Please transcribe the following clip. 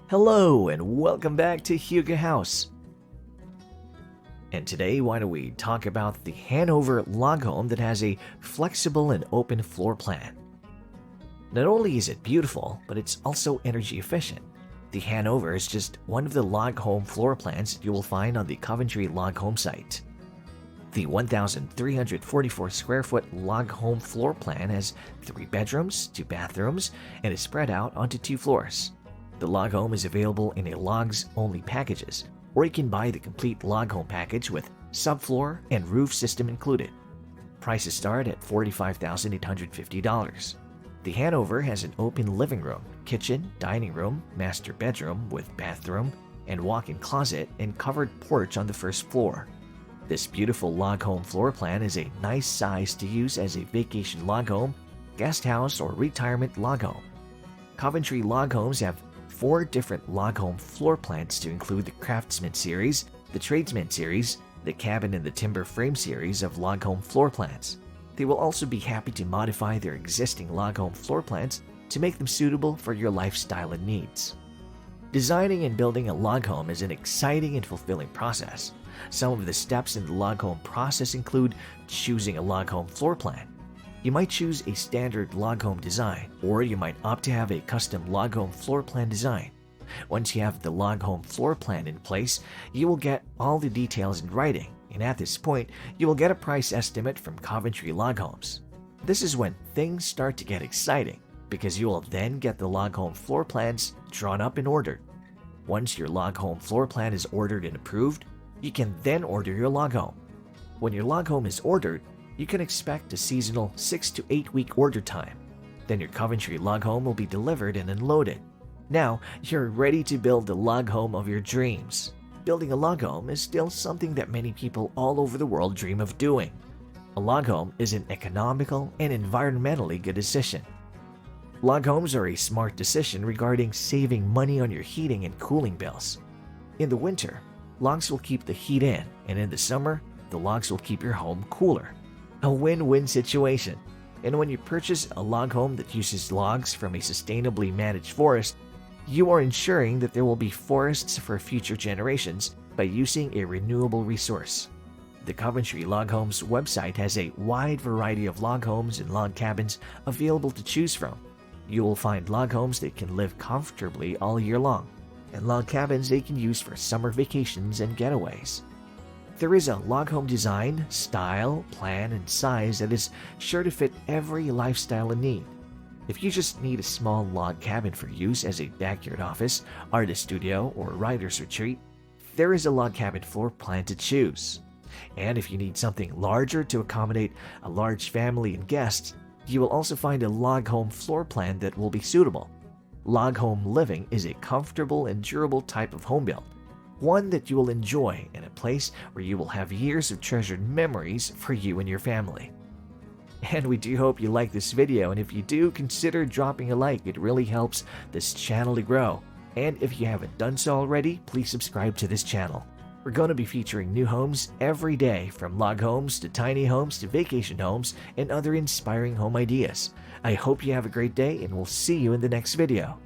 Hello and welcome back to Hugo House. And today, why don't we talk about the Hanover log home that has a flexible and open floor plan. Not only is it beautiful, but it's also energy efficient. The Hanover is just one of the log home floor plans you will find on the Coventry Log Home site. The 1,344 square foot log home floor plan has 3 bedrooms, 2 bathrooms, and is spread out onto 2 floors. The log home is available in a logs-only packages, or you can buy the complete log home package with subfloor and roof system included. Prices start at $45,850. The Hanover has an open living room, kitchen, dining room, master bedroom with bathroom, and walk-in closet and covered porch on the first floor. This beautiful log home floor plan is a nice size to use as a vacation log home, guest house, or retirement log home. Coventry Log Homes have 4 different log home floor plans to include the Craftsman Series, the Tradesman Series, the Cabin and the Timber Frame series of log home floor plans. They will also be happy to modify their existing log home floor plans to make them suitable for your lifestyle and needs. Designing and building a log home is an exciting and fulfilling process. Some of the steps in the log home process include choosing a log home floor plan. You might choose a standard log home design, or you might opt to have a custom log home floor plan design. Once you have the log home floor plan in place, you will get all the details in writing, and at this point, you will get a price estimate from Coventry Log Homes. This is when things start to get exciting, because you will then get the log home floor plans drawn up and ordered. Once your log home floor plan is ordered and approved, you can then order your log home. When your log home is ordered, you can expect a seasonal 6 to 8 week order time. Then your Coventry log home will be delivered and unloaded. Now, you're ready to build the log home of your dreams. Building a log home is still something that many people all over the world dream of doing. A log home is an economical and environmentally good decision. Log homes are a smart decision regarding saving money on your heating and cooling bills. In the winter, logs will keep the heat in, and in the summer, the logs will keep your home cooler. A win-win situation. And when you purchase a log home that uses logs from a sustainably managed forest, you are ensuring that there will be forests for future generations by using a renewable resource. The Coventry Log Homes website has a wide variety of log homes and log cabins available to choose from. You will find log homes that can live comfortably all year long, and log cabins they can use for summer vacations and getaways. There is a log home design, style, plan, and size that is sure to fit every lifestyle and need. If you just need a small log cabin for use as a backyard office, artist studio, or writer's retreat, there is a log cabin floor plan to choose. And if you need something larger to accommodate a large family and guests, you will also find a log home floor plan that will be suitable. Log home living is a comfortable and durable type of home build, one that you will enjoy in a place where you will have years of treasured memories for you and your family. And we do hope you like this video, and if you do, consider dropping a like. It really helps this channel to grow. And if you haven't done so already, please subscribe to this channel. We're going to be featuring new homes every day, from log homes to tiny homes to vacation homes and other inspiring home ideas. I hope you have a great day, and we'll see you in the next video.